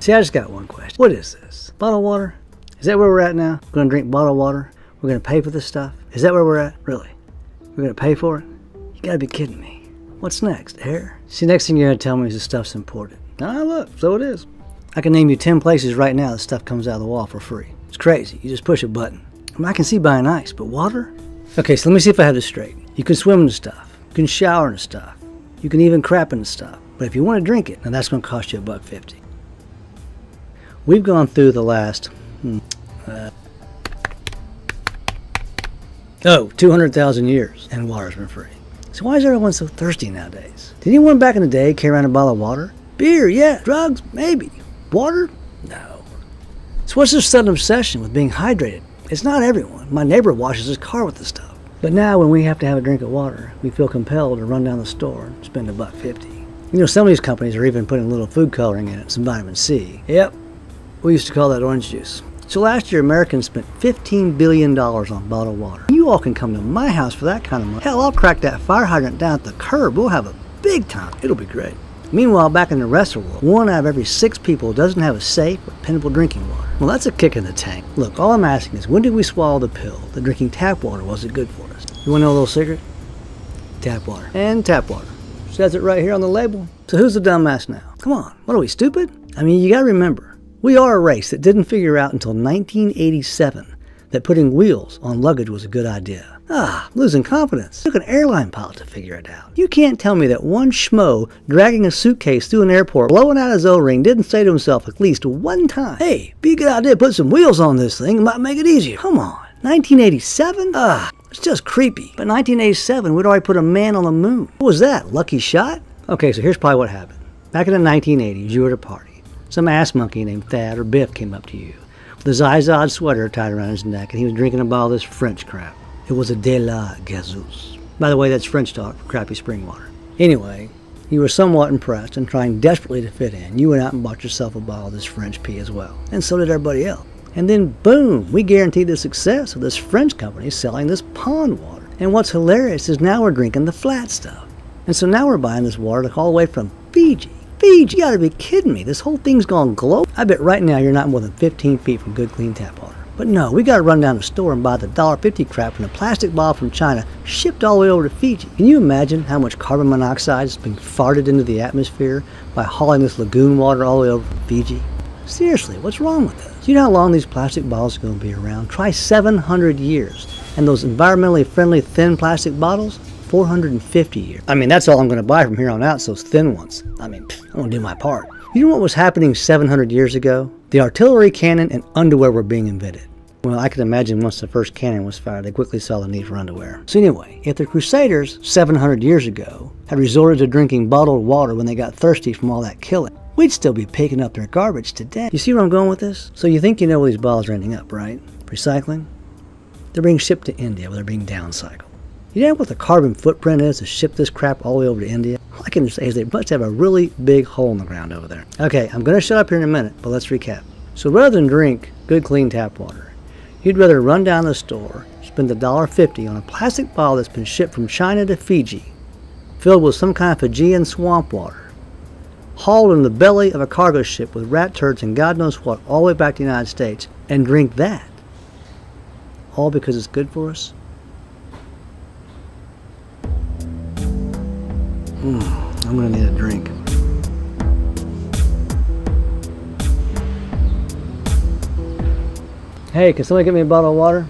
See, I just got one question. What is this? Bottled water? Is that where we're at now? We're gonna drink bottled water? We're gonna pay for this stuff? Is that where we're at? Really? We're gonna pay for it? You gotta be kidding me. What's next? Air? See, next thing you're gonna tell me is this stuff's imported. Ah, look, so it is. I can name you 10 places right now that stuff comes out of the wall for free. It's crazy. You just push a button. I mean, I can see buying ice, but water? Okay, so let me see if I have this straight. You can swim in the stuff. You can shower in the stuff. You can even crap in the stuff. But if you want to drink it, now that's going to cost you $1.50. We've gone through the last 200,000 years, and water's been free. So why is everyone so thirsty nowadays? Did anyone back in the day carry around a bottle of water? Beer, yeah. Drugs, maybe. Water? No. So what's this sudden obsession with being hydrated? It's not everyone. My neighbor washes his car with this stuff. But now when we have to have a drink of water, we feel compelled to run down the store and spend $1.50. You know, some of these companies are even putting a little food coloring in it, some vitamin C. Yep, we used to call that orange juice. So last year, Americans spent $15 billion on bottled water. You all can come to my house for that kind of money. Hell, I'll crack that fire hydrant down at the curb. We'll have a big time. It'll be great. Meanwhile, back in the rest of the world, 1 out of every 6 people doesn't have a safe or dependable drinking water. Well, that's a kick in the tank. Look, all I'm asking is, when did we swallow the pill that drinking tap water wasn't good for us? You want to know a little secret? Tap water. And tap water. Says it right here on the label. So who's the dumbass now? Come on, what are we, stupid? I mean, you gotta remember, we are a race that didn't figure out until 1987 that putting wheels on luggage was a good idea. Losing confidence. It took an airline pilot to figure it out. You can't tell me that one schmo dragging a suitcase through an airport, blowing out his O-ring, didn't say to himself at least one time, hey, be a good idea to put some wheels on this thing, it might make it easier. Come on, 1987? It's just creepy. But 1987, we'd already put a man on the moon. What was that, lucky shot? Okay, so here's probably what happened. Back in the 1980s, you were at a party. Some ass monkey named Thad or Biff came up to you with his Izod sweater tied around his neck, and he was drinking a bottle of this French crap. It was a de la gazeuse. By the way, that's French talk for crappy spring water. Anyway, you were somewhat impressed and trying desperately to fit in. You went out and bought yourself a bottle of this French pee as well. And so did everybody else. And then boom, we guaranteed the success of this French company selling this pond water. And what's hilarious is now we're drinking the flat stuff. And so now we're buying this water all the way from Fiji. Fiji, you gotta be kidding me. This whole thing's gone global. I bet right now you're not more than 15 feet from good clean tap water. But no, we gotta run down the store and buy the $1.50 crap in a plastic bottle from China, shipped all the way over to Fiji. Can you imagine how much carbon monoxide is being farted into the atmosphere by hauling this lagoon water all the way over from Fiji? Seriously, what's wrong with this? Do you know how long these plastic bottles are going to be around? Try 700 years. And those environmentally friendly thin plastic bottles, 450 years. I mean, that's all I'm going to buy from here on out, those thin ones. I mean, I'm going to do my part. You know what was happening 700 years ago? The artillery cannon and underwear were being invented. Well, I can imagine once the first cannon was fired, they quickly saw the need for underwear. So anyway, if the Crusaders 700 years ago had resorted to drinking bottled water when they got thirsty from all that killing, we'd still be picking up their garbage today. You see where I'm going with this? So you think you know where these bottles are ending up, right? Recycling? They're being shipped to India where they're being downcycled. You know what the carbon footprint is to ship this crap all the way over to India? All I can say is they must have a really big hole in the ground over there. Okay, I'm going to shut up here in a minute, but let's recap. So rather than drink good clean tap water, you'd rather run down the store, spend $1.50 on a plastic bottle that's been shipped from China to Fiji, filled with some kind of Fijian swamp water, hauled in the belly of a cargo ship with rat turds and God knows what all the way back to the United States, and drink that. All because it's good for us? I'm gonna need a drink. Hey, can somebody get me a bottle of water?